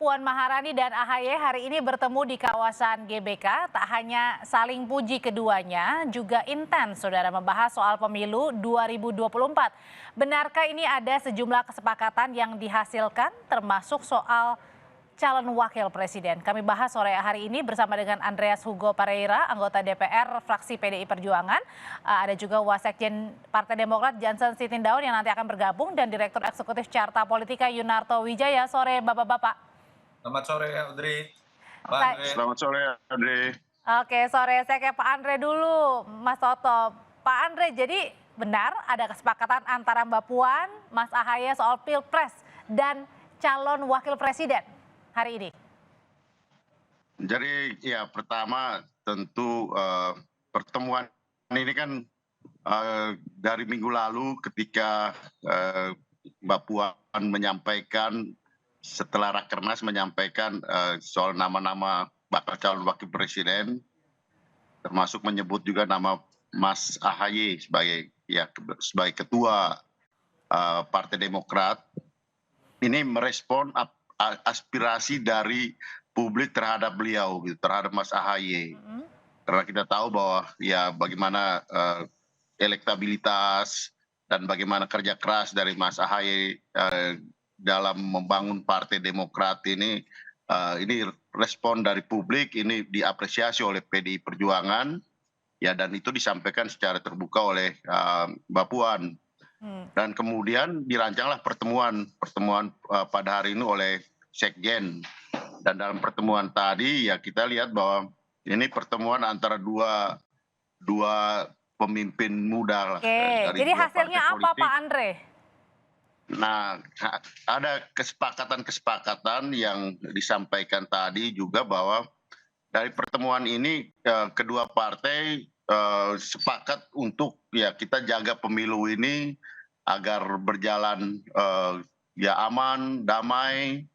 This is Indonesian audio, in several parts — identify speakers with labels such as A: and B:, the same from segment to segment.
A: Puan Maharani dan AHY hari ini bertemu di kawasan GBK. Tak hanya saling puji keduanya, juga intens saudara membahas soal pemilu 2024. Benarkah ini ada sejumlah kesepakatan yang dihasilkan termasuk soal calon wakil presiden? Kami bahas sore hari ini bersama dengan Andreas Hugo Pareira, anggota DPR fraksi PDI Perjuangan. Ada juga Wasekjen Partai Demokrat Jansen Sitindaun yang nanti akan bergabung, dan Direktur Eksekutif Carta Politika Yunarto Wijaya. Sore Bapak-Bapak.
B: Selamat sore Audrey. Pak Andre.
C: Selamat sore Andre.
A: Oke, sore. Saya ke Pak Andre dulu, Mas Toto. Pak Andre, jadi benar ada kesepakatan antara Mbak Puan, Mas AHY soal Pilpres dan calon wakil presiden hari ini?
C: Jadi ya pertama tentu pertemuan ini kan dari minggu lalu ketika Mbak Puan menyampaikan setelah Rakernas menyampaikan soal nama-nama bakal calon wakil presiden, termasuk menyebut juga nama Mas AHY sebagai ketua Partai Demokrat. Ini merespon aspirasi dari publik terhadap beliau, gitu, terhadap Mas AHY. Karena kita tahu bahwa ya bagaimana elektabilitas dan bagaimana kerja keras dari Mas AHY dalam membangun Partai Demokrat ini respon dari publik ini diapresiasi oleh PDI Perjuangan, ya, dan itu disampaikan secara terbuka oleh Mbak Puan. Dan kemudian dirancanglah pertemuan pada hari ini oleh Sekjen. Dan dalam pertemuan tadi ya kita lihat bahwa ini pertemuan antara dua pemimpin muda.
A: Oke, jadi hasilnya apa Pak Andre?
C: Nah, ada kesepakatan yang disampaikan tadi juga bahwa dari pertemuan ini kedua partai sepakat untuk ya kita jaga pemilu ini agar berjalan ya aman, damai,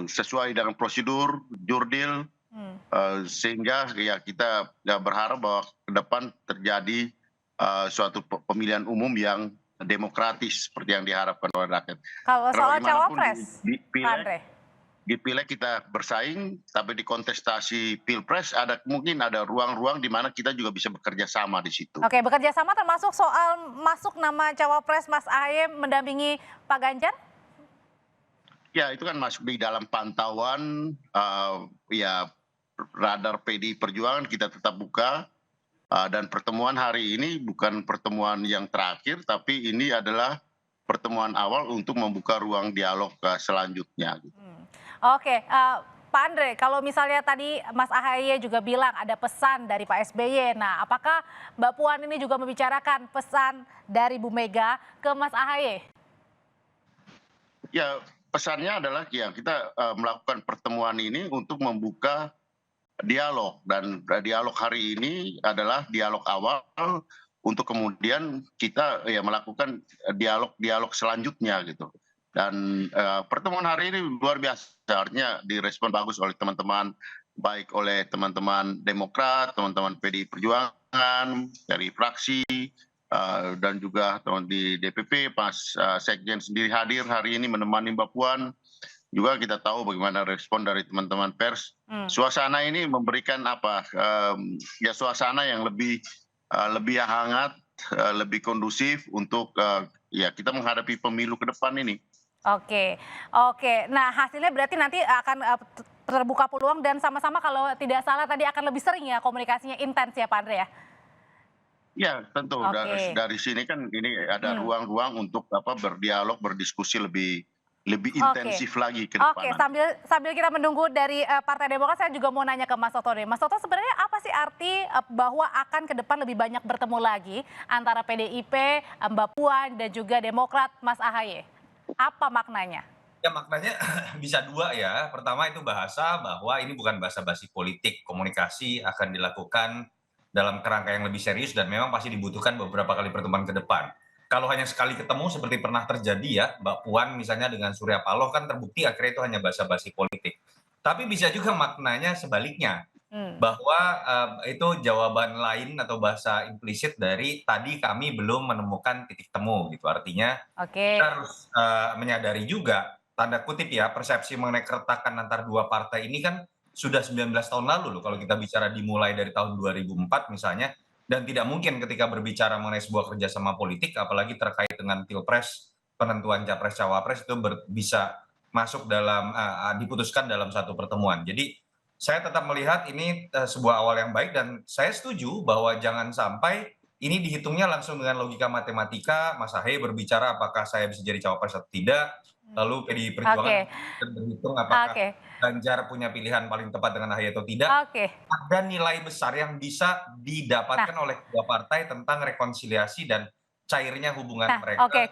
C: sesuai dengan prosedur jurdil, sehingga ya kita berharap bahwa ke depan terjadi suatu pemilihan umum yang demokratis seperti yang diharapkan oleh rakyat.
A: Kalau soal cawapres,
C: di pileg kita bersaing, tapi di kontestasi pilpres mungkin ada ruang-ruang di mana kita juga bisa bekerja sama di situ.
A: Oke, bekerja sama termasuk soal masuk nama cawapres Mas AHY mendampingi Pak Ganjar?
C: Ya, itu kan masuk di dalam pantauan ya radar PDI Perjuangan, kita tetap buka. Dan pertemuan hari ini bukan pertemuan yang terakhir, tapi ini adalah pertemuan awal untuk membuka ruang dialog selanjutnya.
A: Oke, Pak Andre, kalau misalnya tadi Mas AHY juga bilang ada pesan dari Pak SBY, nah apakah Mbak Puan ini juga membicarakan pesan dari Bu Mega ke Mas AHY?
C: Ya, pesannya adalah ya kita melakukan pertemuan ini untuk membuka dialog, dan dialog hari ini adalah dialog awal untuk kemudian kita ya melakukan dialog selanjutnya gitu. Dan pertemuan hari ini luar biasa, artinya direspon bagus oleh teman-teman, baik oleh teman-teman Demokrat, teman-teman PDI Perjuangan dari fraksi, dan juga teman di DPP, Pak Sekjen sendiri hadir hari ini menemani Mbak Puan. Juga kita tahu bagaimana respon dari teman-teman pers. Suasana ini memberikan ya suasana yang lebih hangat, lebih kondusif untuk ya kita menghadapi pemilu ke depan ini.
A: Oke. Nah hasilnya berarti nanti akan terbuka peluang dan sama-sama kalau tidak salah tadi akan lebih sering ya komunikasinya intens ya Pak Andre ya?
C: Ya tentu. Dari sini kan ini ada ruang-ruang untuk berdialog, berdiskusi lebih intensif lagi ke depan.
A: Oke, sambil kita menunggu dari Partai Demokrat, saya juga mau nanya ke Mas Toto deh. Mas Toto, sebenarnya apa sih arti bahwa akan ke depan lebih banyak bertemu lagi antara PDIP, Mbak Puan, dan juga Demokrat, Mas AHY? Apa maknanya?
B: Ya maknanya bisa dua ya. Pertama itu bahasa bahwa ini bukan basa-basi politik. Komunikasi akan dilakukan dalam kerangka yang lebih serius dan memang pasti dibutuhkan beberapa kali pertemuan ke depan. Kalau hanya sekali ketemu seperti pernah terjadi ya, Mbak Puan misalnya dengan Surya Paloh kan terbukti akhirnya itu hanya basa-basi politik. Tapi bisa juga maknanya sebaliknya, bahwa itu jawaban lain atau bahasa implisit dari tadi kami belum menemukan titik temu gitu. Artinya kita harus menyadari juga tanda kutip ya, persepsi mengenai keretakan antar dua partai ini kan sudah 19 tahun lalu loh kalau kita bicara dimulai dari tahun 2004 misalnya, dan tidak mungkin ketika berbicara mengenai sebuah kerjasama politik apalagi terkait dengan pilpres, penentuan capres cawapres itu bisa masuk dalam diputuskan dalam satu pertemuan. Jadi saya tetap melihat ini sebuah awal yang baik dan saya setuju bahwa jangan sampai ini dihitungnya langsung dengan logika matematika, Mas Ahaye berbicara apakah saya bisa jadi cawapres atau tidak, lalu PDI Perjuangan
A: Oke,
B: berhitung apakah
A: oke,
B: Ganjar punya pilihan paling tepat dengan Ahaye atau tidak.
A: oke.
B: Ada nilai besar yang bisa
A: Nah,
B: didapatkan oleh kedua partai tentang rekonsiliasi dan cairnya hubungan mereka
A: oke.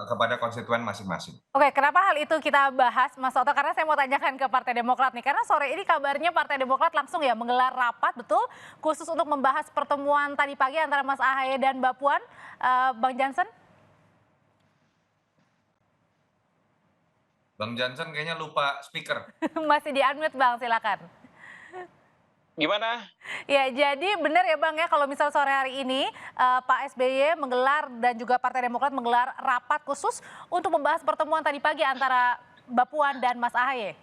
B: kepada konstituen masing-masing.
A: Oke, kenapa hal itu kita bahas, Mas Toto? Karena saya mau tanyakan ke Partai Demokrat nih. Karena sore ini kabarnya Partai Demokrat langsung ya menggelar rapat, betul? Khusus untuk membahas pertemuan tadi pagi antara Mas Ahaye dan Mbak Puan, Bang Jansen?
B: Bang Jansen kayaknya lupa speaker.
A: Masih di-unmute, Bang, silakan.
D: Gimana?
A: Ya, jadi benar ya Bang ya kalau misal sore hari ini Pak SBY menggelar dan juga Partai Demokrat menggelar rapat khusus untuk membahas pertemuan tadi pagi antara Mbak Puan dan Mas Ahaye.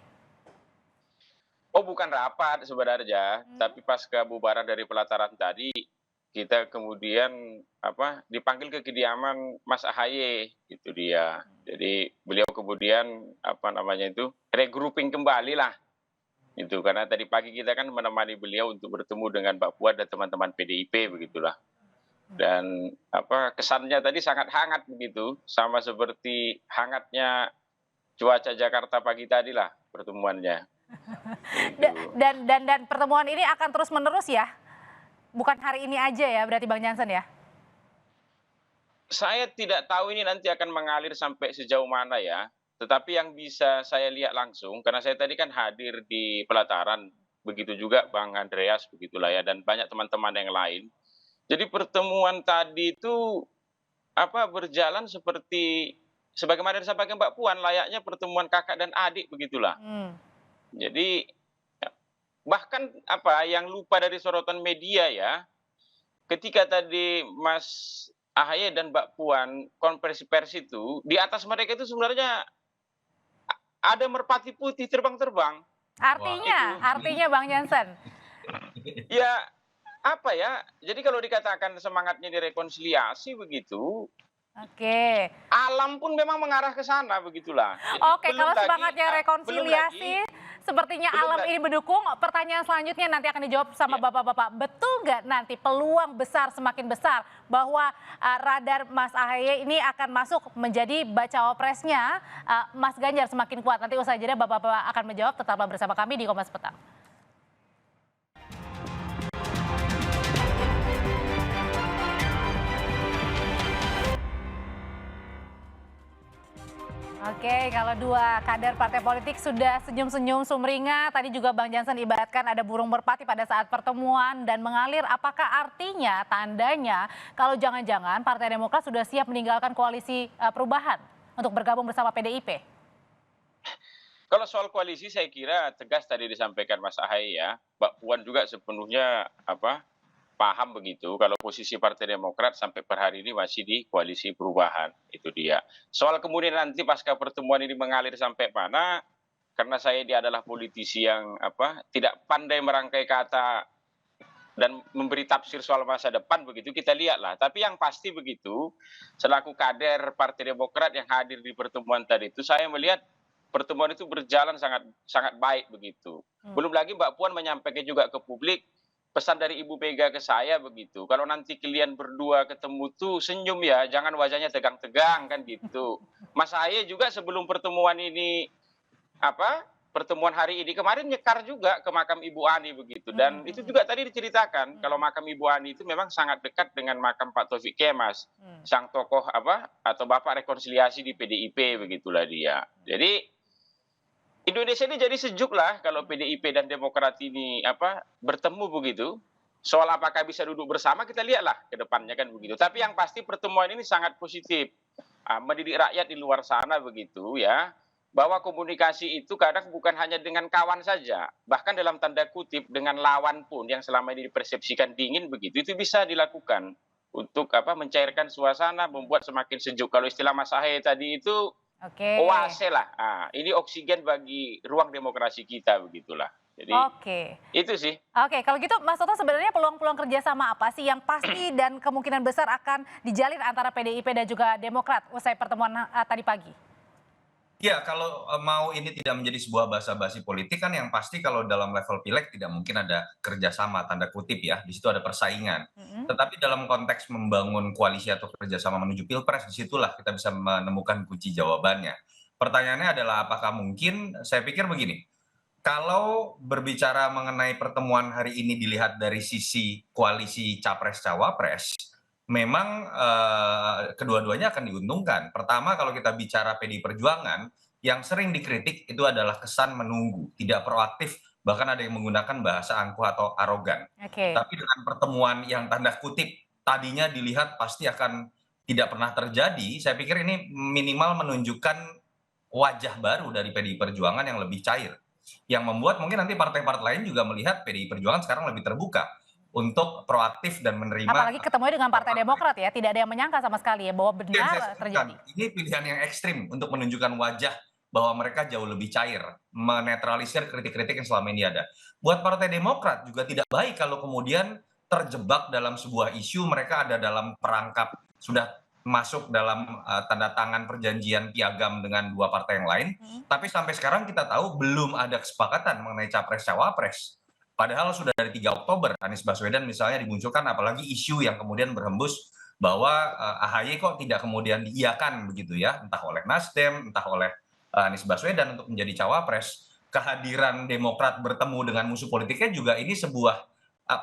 D: Oh, bukan rapat sebenarnya, tapi pas kebubaran dari pelataran tadi kita kemudian dipanggil ke kediaman Mas Ahaye, itu dia. Jadi beliau kemudian regrouping kembali lah. Itu karena tadi pagi kita kan menemani beliau untuk bertemu dengan Mbak Puan dan teman-teman PDIP begitulah. Dan kesannya tadi sangat hangat begitu, sama seperti hangatnya cuaca Jakarta pagi tadi lah pertemuannya.
A: Dan pertemuan ini akan terus menerus ya? Bukan hari ini aja ya berarti Bang Jansen ya?
D: Saya tidak tahu ini nanti akan mengalir sampai sejauh mana ya. Tetapi yang bisa saya lihat langsung, karena saya tadi kan hadir di pelataran, begitu juga Bang Andreas, begitulah ya, dan banyak teman-teman yang lain. Jadi pertemuan tadi itu berjalan seperti sebagaimana disampaikan Mbak Puan, layaknya pertemuan kakak dan adik begitulah. Jadi bahkan yang lupa dari sorotan media ya, ketika tadi Mas Ahaye dan Mbak Puan konferensi pers itu, di atas mereka itu sebenarnya ada merpati putih terbang-terbang.
A: Artinya Bang Jansen.
D: Ya, jadi kalau dikatakan semangatnya direkonsiliasi begitu,
A: Oke.
D: alam pun memang mengarah ke sana begitulah. Jadi
A: Oke, kalau semangatnya rekonsiliasi, sepertinya alam ini mendukung. Pertanyaan selanjutnya nanti akan dijawab sama Bapak-Bapak. Betul nggak nanti peluang besar semakin besar bahwa radar Mas Ahaye ini akan masuk menjadi bacawa presnya Mas Ganjar semakin kuat? Nanti usai jeda Bapak-Bapak akan menjawab. Tetaplah bersama kami di Kompas Petang. Oke, kalau dua kader partai politik sudah senyum-senyum sumringah, tadi juga Bang Jansen ibaratkan ada burung merpati pada saat pertemuan dan mengalir. Apakah artinya, tandanya kalau jangan-jangan Partai Demokrat sudah siap meninggalkan koalisi perubahan untuk bergabung bersama PDIP?
D: Kalau soal koalisi saya kira tegas tadi disampaikan Mas Ahaye ya. Mbak Puan juga sepenuhnya paham begitu kalau posisi Partai Demokrat sampai per hari ini masih di koalisi perubahan, itu dia. Soal kemudian nanti pasca pertemuan ini mengalir sampai mana, karena dia adalah politisi yang tidak pandai merangkai kata dan memberi tafsir soal masa depan begitu, kita lihatlah. Tapi yang pasti begitu, selaku kader Partai Demokrat yang hadir di pertemuan tadi itu, saya melihat pertemuan itu berjalan sangat sangat baik begitu. Belum lagi Mbak Puan menyampaikan juga ke publik pesan dari Ibu Mega ke saya begitu. Kalau nanti kalian berdua ketemu tuh senyum ya, jangan wajahnya tegang-tegang kan gitu. Mas Ahaye juga sebelum pertemuan ini pertemuan hari ini kemarin nyekar juga ke makam Ibu Ani begitu. Dan itu juga tadi diceritakan kalau makam Ibu Ani itu memang sangat dekat dengan makam Pak Taufik Kemas, sang tokoh atau bapak rekonsiliasi di PDIP begitulah dia. Jadi Indonesia ini jadi sejuk lah kalau PDIP dan Demokrat ini bertemu begitu. Soal apakah bisa duduk bersama kita lihatlah ke depannya kan begitu. Tapi yang pasti pertemuan ini sangat positif. Mendidik rakyat di luar sana begitu ya. Bahwa komunikasi itu kadang bukan hanya dengan kawan saja. Bahkan dalam tanda kutip dengan lawan pun yang selama ini dipersepsikan dingin begitu. Itu bisa dilakukan untuk mencairkan suasana, membuat semakin sejuk. Kalau istilah Mas Ahaye tadi itu
A: Oke.
D: oase lah. Ini oksigen bagi ruang demokrasi kita begitulah. Jadi
A: Oke.
D: itu sih.
A: Oke, kalau gitu Mas Toto sebenarnya peluang-peluang kerjasama apa sih yang pasti dan kemungkinan besar akan dijalin antara PDIP dan juga Demokrat usai pertemuan tadi pagi?
B: Ya, kalau mau ini tidak menjadi sebuah basa-basi politik kan yang pasti kalau dalam level pileg tidak mungkin ada kerjasama tanda kutip ya, di situ ada persaingan.
A: Mhm.
B: Tetapi dalam konteks membangun koalisi atau kerjasama menuju pilpres, disitulah kita bisa menemukan kunci jawabannya. Pertanyaannya adalah apakah mungkin? Saya pikir begini, kalau berbicara mengenai pertemuan hari ini dilihat dari sisi koalisi capres-cawapres, memang kedua-duanya akan diuntungkan. Pertama, kalau kita bicara PDI Perjuangan, yang sering dikritik itu adalah kesan menunggu, tidak proaktif, bahkan ada yang menggunakan bahasa angkuh atau arogan.
A: Oke.
B: Tapi dengan pertemuan yang tanda kutip tadinya dilihat pasti akan tidak pernah terjadi, saya pikir ini minimal menunjukkan wajah baru dari PDI Perjuangan yang lebih cair. Yang membuat mungkin nanti partai-partai lain juga melihat PDI Perjuangan sekarang lebih terbuka untuk proaktif dan menerima.
A: Apalagi ketemunya dengan Partai Demokrat ya, tidak ada yang menyangka sama sekali ya bahwa
B: Yang
A: benar
B: saya sebutkan,
A: terjadi.
B: ini pilihan yang ekstrim untuk menunjukkan wajah bahwa mereka jauh lebih cair, menetralisir kritik-kritik yang selama ini ada. Buat Partai Demokrat juga tidak baik kalau kemudian terjebak dalam sebuah isu, mereka ada dalam perangkap, sudah masuk dalam tanda tangan perjanjian piagam dengan dua partai yang lain, tapi sampai sekarang kita tahu belum ada kesepakatan mengenai capres-cawapres. Padahal sudah dari 3 Oktober Anies Baswedan misalnya dimunculkan, apalagi isu yang kemudian berhembus bahwa AHY kok tidak kemudian diiakan begitu ya, entah oleh Nasdem, entah oleh Anies Baswedan untuk menjadi cawapres. Kehadiran Demokrat bertemu dengan musuh politiknya juga ini sebuah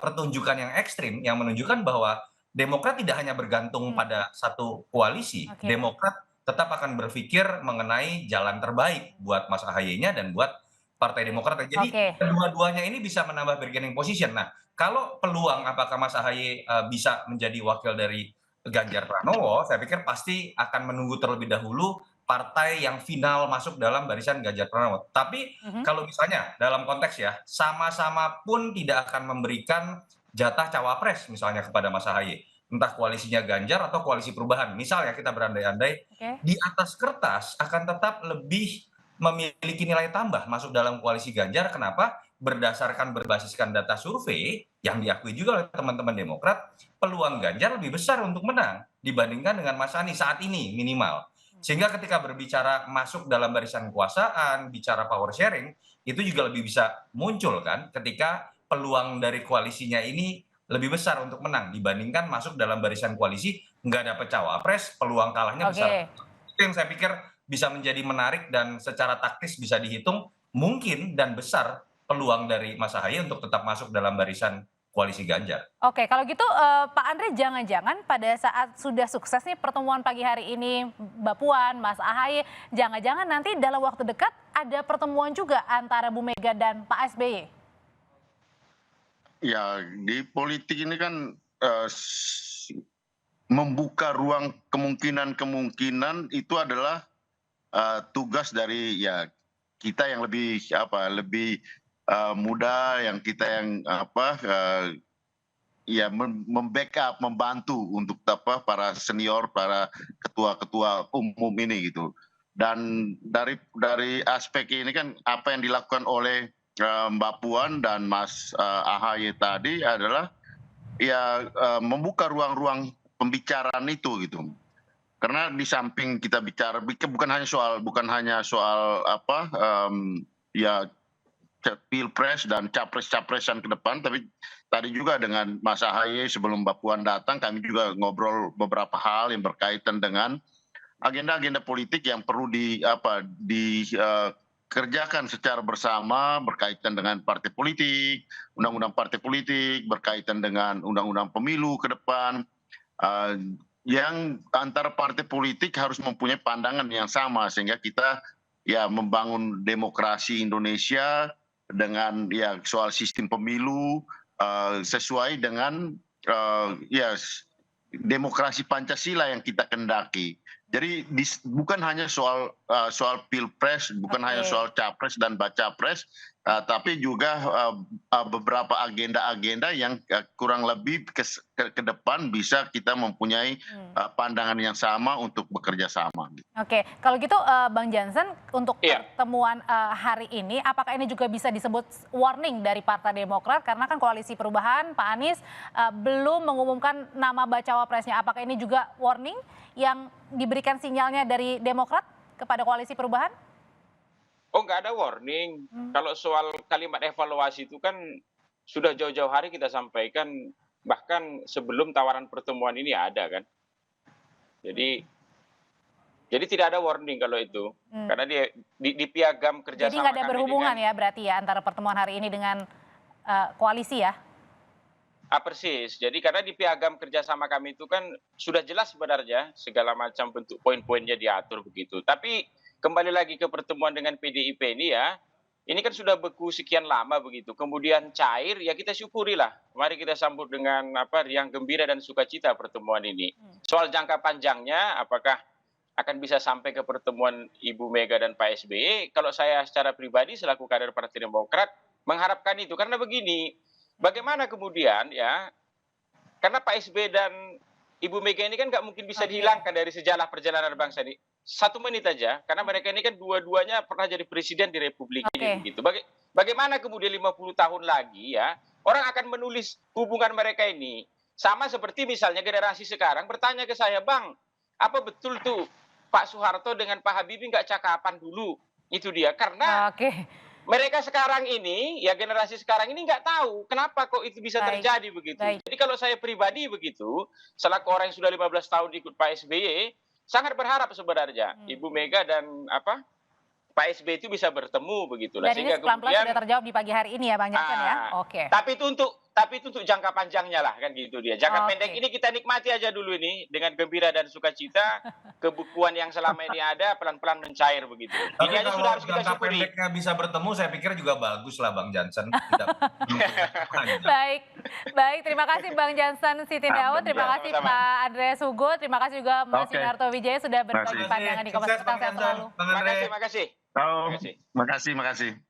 B: pertunjukan yang ekstrim yang menunjukkan bahwa Demokrat tidak hanya bergantung pada satu koalisi,
A: Oke.
B: Demokrat tetap akan berpikir mengenai jalan terbaik buat Mas AHY-nya dan buat Partai Demokrat. Jadi
A: Oke.
B: kedua-duanya ini bisa menambah bargaining position. Nah, kalau peluang apakah Mas AHY bisa menjadi wakil dari Ganjar Pranowo, saya pikir pasti akan menunggu terlebih dahulu partai yang final masuk dalam barisan Ganjar Pranowo. Tapi kalau misalnya dalam konteks ya, sama-sama pun tidak akan memberikan jatah cawapres misalnya kepada Mas AHY. Entah koalisinya Ganjar atau koalisi perubahan. Misalnya kita berandai-andai,
A: Oke.
B: di atas kertas akan tetap lebih memiliki nilai tambah masuk dalam koalisi Ganjar. Kenapa? Berdasarkan berbasiskan data survei yang diakui juga oleh teman-teman Demokrat, peluang Ganjar lebih besar untuk menang dibandingkan dengan Mas Anies saat ini minimal. Sehingga ketika berbicara masuk dalam barisan kekuasaan, bicara power sharing, itu juga lebih bisa muncul kan ketika peluang dari koalisinya ini lebih besar untuk menang dibandingkan masuk dalam barisan koalisi nggak dapet cawapres, peluang kalahnya besar.
A: Oke.
B: Itu yang saya pikir bisa menjadi menarik dan secara taktis bisa dihitung mungkin dan besar peluang dari Mas AHY untuk tetap masuk dalam barisan koalisi Ganjar.
A: Oke, kalau gitu Pak Andre jangan-jangan pada saat sudah sukses nih pertemuan pagi hari ini Mbak Puan, Mas AHY, jangan-jangan nanti dalam waktu dekat ada pertemuan juga antara Bu Mega dan Pak SBY?
C: Ya, di politik ini kan membuka ruang kemungkinan-kemungkinan itu adalah tugas dari ya kita yang lebih lebih muda, yang kita yang ya membackup, membantu untuk para senior, para ketua-ketua umum ini gitu. Dan dari aspek ini kan apa yang dilakukan oleh Mbak Puan dan Mas AHY tadi adalah ya membuka ruang-ruang pembicaraan itu gitu. Karena di samping kita bicara bukan hanya soal ya pilpres dan capres-capresan ke depan, tapi tadi juga dengan Mas AHY sebelum Mbak Puan datang kami juga ngobrol beberapa hal yang berkaitan dengan agenda-agenda politik yang perlu dikerjakan secara bersama berkaitan dengan partai politik, undang-undang partai politik, berkaitan dengan undang-undang pemilu ke depan. Yang antara partai politik harus mempunyai pandangan yang sama sehingga kita ya membangun demokrasi Indonesia dengan ya soal sistem pemilu sesuai dengan ya demokrasi Pancasila yang kita kendaki. Jadi bukan hanya soal pilpres, bukan hanya soal capres dan bacapres, tapi juga beberapa agenda-agenda yang kurang lebih ke depan bisa kita mempunyai pandangan yang sama untuk bekerja sama.
A: Oke, kalau gitu Bang Jansen untuk pertemuan hari ini, apakah ini juga bisa disebut warning dari Partai Demokrat? Karena kan Koalisi Perubahan, Pak Anies belum mengumumkan nama bacawa presnya. Apakah ini juga warning yang diberikan sinyalnya dari Demokrat kepada Koalisi Perubahan?
D: Oh, nggak ada warning. Kalau soal kalimat evaluasi itu kan sudah jauh-jauh hari kita sampaikan, bahkan sebelum tawaran pertemuan ini ada kan. Jadi tidak ada warning kalau itu, karena dia di piagam kerjasama.
A: Jadi nggak ada berhubungan ya berarti ya antara pertemuan hari ini dengan koalisi ya?
D: Persis. Jadi karena di piagam kerjasama kami itu kan sudah jelas sebenarnya segala macam bentuk poin-poinnya diatur begitu. Tapi kembali lagi ke pertemuan dengan PDIP ini ya, ini kan sudah beku sekian lama begitu. Kemudian cair, ya kita syukurilah. Mari kita sambut dengan riang gembira dan sukacita pertemuan ini. Soal jangka panjangnya, apakah akan bisa sampai ke pertemuan Ibu Mega dan Pak SBY? Kalau saya secara pribadi selaku kader Partai Demokrat mengharapkan itu. Karena begini, bagaimana kemudian ya, karena Pak SBY dan Ibu Mega ini kan nggak mungkin bisa dihilangkan dari sejarah perjalanan bangsa ini. 1 menit aja, karena mereka ini kan dua-duanya pernah jadi presiden di Republik ini begitu. Bagaimana kemudian 50 tahun lagi ya, orang akan menulis hubungan mereka ini. Sama seperti misalnya generasi sekarang bertanya ke saya, Bang, apa betul tuh Pak Soeharto dengan Pak Habibie nggak cakapan dulu? Itu dia, karena mereka sekarang ini, ya generasi sekarang ini nggak tahu kenapa kok itu bisa terjadi begitu. Jadi kalau saya pribadi begitu, selaku orang yang sudah 15 tahun ikut Pak SBY, sangat berharap sebenarnya Ibu Mega dan Pak SBY itu bisa bertemu begitu.
A: Dan ini pelan-pelan sudah terjawab di pagi hari ini ya Bang Jansen ya. Oke.
D: Tapi itu untuk jangka panjangnya lah kan gitu dia. Jangka pendek ini kita nikmati aja dulu ini dengan gembira dan sukacita. Kebukuan yang selama ini ada pelan-pelan mencair begitu.
B: Tapi
D: ini aja
B: kalau
D: sudah harus kita
B: jangka
D: syukuri.
B: pendeknya bisa bertemu, saya pikir juga bagus lah Bang Jansen.
A: Baik, terima kasih Bang Jansen Sitindaun, terima kasih Pak Andreas Hugo, terima kasih juga Mas Yunarto Wijaya sudah berbagi pandangan di Kompas Petang. Sehat selalu.
D: Terima kasih.
C: Makasih.